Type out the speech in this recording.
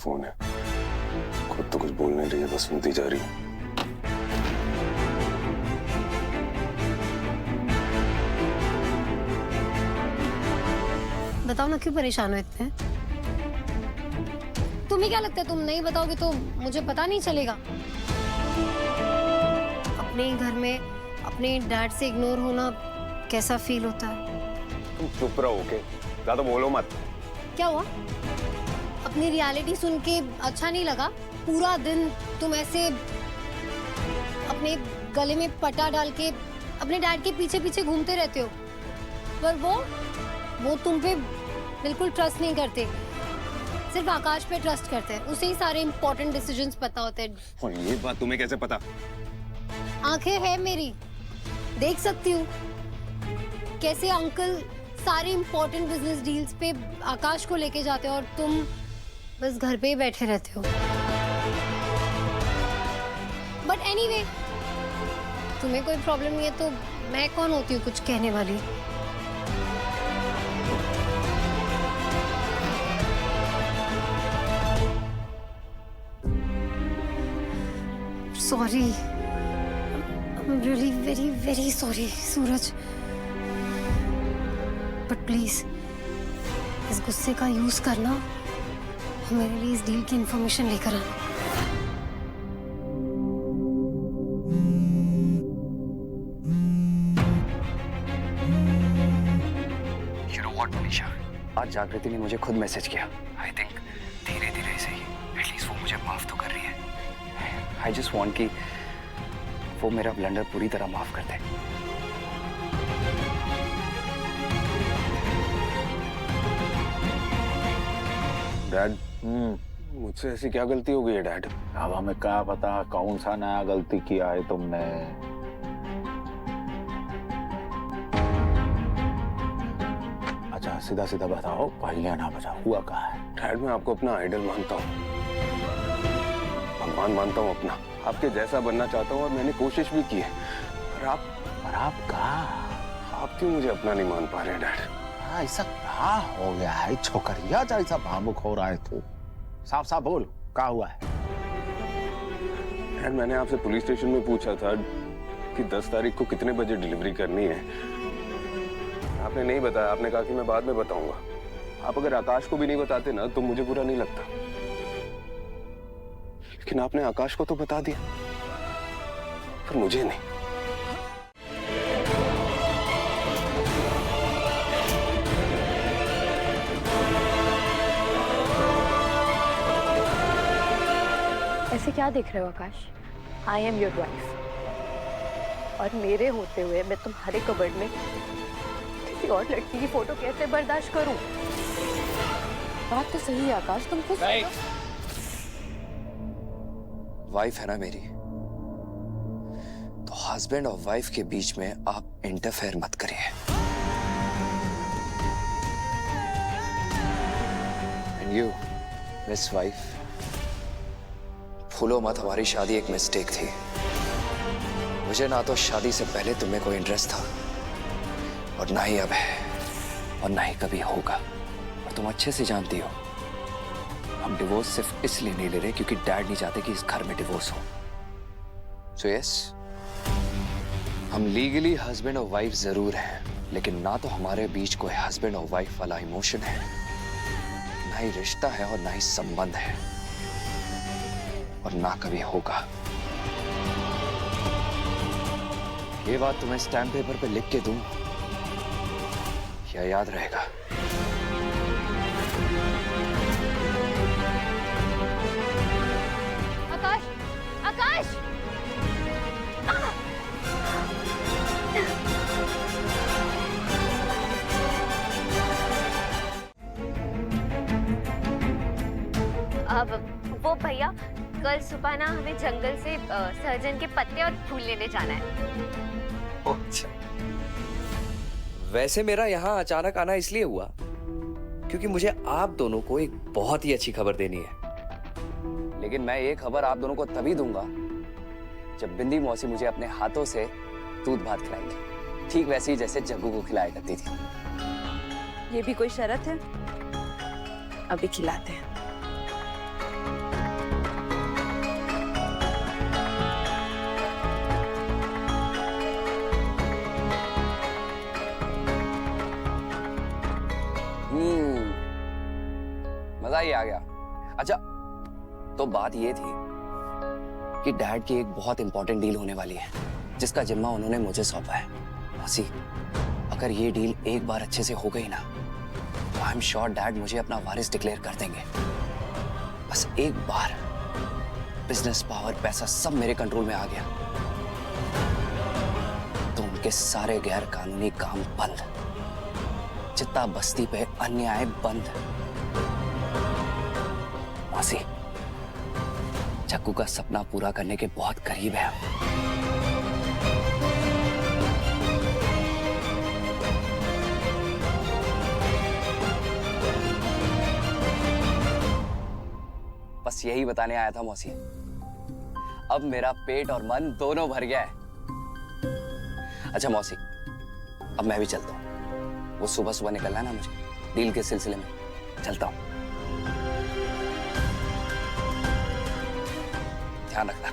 Phone है, खुद तो कुछ बोल नहीं रही है, बस सुनती जा रही है। बताओ ना, क्यों परेशान हो इतने? तुम्हें क्या लगता है तुम नहीं बताओगे तो मुझे पता नहीं चलेगा? अपने ही घर में अपने डैड से इग्नोर होना कैसा फील होता है? तुम चुप रहो, ओके? ज्यादा बोलो मत। क्या हुआ? अपनी रियलिटी सुन के अच्छा नहीं लगा? पूरा दिन तुम ऐसे अपने गले में पट्टा डाल के अपने डैड के पीछे पीछे घूमते रहते हो, पर वो तुम पे बिल्कुल ट्रस्ट नहीं करते, सिर्फ आकाश पे ट्रस्ट करते हैं। उसे ही सारे इंपॉर्टेंट डिसीजंस पता होते हैं। और ये बात तुम्हें कैसे पता? आंखें है मेरी, देख सकती हूँ कैसे अंकल सारे इंपॉर्टेंट बिजनेस डील्स पे आकाश को लेके जाते हो और तुम बस घर पे ही बैठे रहते हो। बट एनीवे, तुम्हें कोई प्रॉब्लम नहीं है तो मैं कौन होती हूँ कुछ कहने वाली? Sorry, I'm really very very sorry Suraj, but please इस गुस्से का यूज करना और मेरे लिए इस डील की इंफॉर्मेशन लेकर आना। You know what, Manisha? आज जागृति ने मुझे खुद मैसेज किया। आई थिंक धीरे धीरे से ही एटलीस्ट वो मुझे माफ तो कर रही है। आई जस्ट वांट कि वो मेरा ब्लंडर पूरी तरह माफ कर दे। डैड, मुझसे ऐसी क्या गलती हो गई है डैड? अब हमें क्या पता कौन सा नया गलती किया है तुमने। अच्छा सीधा सीधा बताओ, पहेलियां ना बजाओ, हुआ कहाँ है? डैड, मैं आपको अपना आइडल मानता हूँ, भगवान मानता हूँ अपना, आपके जैसा बनना चाहता हूँ और मैंने कोशिश भी की है, पर आप क्यों मुझे अपना नहीं मान पा रहे हैं डैड? ऐसा क्या हो गया है? छोकरिया जैसा भावुक हो रहा है तू। साफ साफ बोल, क्या हुआ है? डैड, मैंने आपसे पुलिस स्टेशन में पूछा था कि 10 तारीख को कितने बजे डिलीवरी करनी है। आपने नहीं बताया, आपने कहा कि मैं बाद में बताऊंगा। आप अगर आकाश को भी नहीं बताते ना तो मुझे बुरा नहीं लगता, लेकिन आपने आकाश को तो बता दिया, पर मुझे नहीं। ऐसे क्या देख रहे हो आकाश? आई एम योर वाइफ, और मेरे होते हुए मैं तुम्हारे कबर्ड में किसी और लड़की की फोटो कैसे बर्दाश्त करूं? बात तो सही है आकाश, तुम खुद वाइफ है ना मेरी, तो हस्बैंड और वाइफ के बीच में आप इंटरफेयर मत करिए। एंड यू मिस वाइफ, भूलो मत हमारी शादी एक मिस्टेक थी। मुझे ना तो शादी से पहले तुम्हें कोई इंटरेस्ट था, और ना ही अब है, और ना ही कभी होगा। और तुम अच्छे से जानती हो हम डिवोर्स सिर्फ इसलिए नहीं ले रहे क्योंकि डैड नहीं चाहते कि इस घर में डिवोर्स हो। सो यस, हम लीगली हस्बैंड और वाइफ जरूर हैं, लेकिन ना तो हमारे बीच कोई हस्बैंड और वाइफ वाला इमोशन है, ना ही रिश्ता है, और ना ही संबंध है, और ना कभी होगा। ये बात तुम्हें स्टैम्प पेपर पे लिख के दूं, या याद रहेगा? आकाश, आकाश! अब वो भैया, कल सुबह ना हमें जंगल से सहजन के पत्ते और फूल लेने जाना है। अच्छा, वैसे मेरा यहाँ अचानक आना इसलिए हुआ क्योंकि मुझे आप दोनों को एक बहुत ही अच्छी खबर देनी है। लेकिन मैं ये खबर आप दोनों को तभी दूंगा जब बिंदी मौसी मुझे अपने हाथों से दूध भात खिलाएंगी, ठीक वैसे ही जैसे जग्गू को खिलाया करती थी। ये भी कोई शर्त है? अभी खिलाते हैं। ही आ गया। अच्छा, तो बात ये थी कि डैड की एक बहुत इंपॉर्टेंट डील होने वाली है जिसका जिम्मा उन्होंने मुझे सौंपा है। मौसी, अगर ये डील एक बार अच्छे से हो गई ना तो आई एम श्योर डैड मुझे अपना वारिस डिक्लेयर कर देंगे। बस एक बार बिजनेस, पावर, पैसा सब मेरे कंट्रोल में आ गया तो उनके सारे गैर कानूनी काम बंद, चित्ता बस्ती पे अन्याय बंद। मौसी, चक्कू का सपना पूरा करने के बहुत करीब है हम। बस यही बताने आया था मौसी। अब मेरा पेट और मन दोनों भर गया है। अच्छा मौसी, अब मैं भी चलता हूँ। वो सुबह सुबह निकलना है ना मुझे, डील के सिलसिले में। चलता हूँ, ध्यान रखना।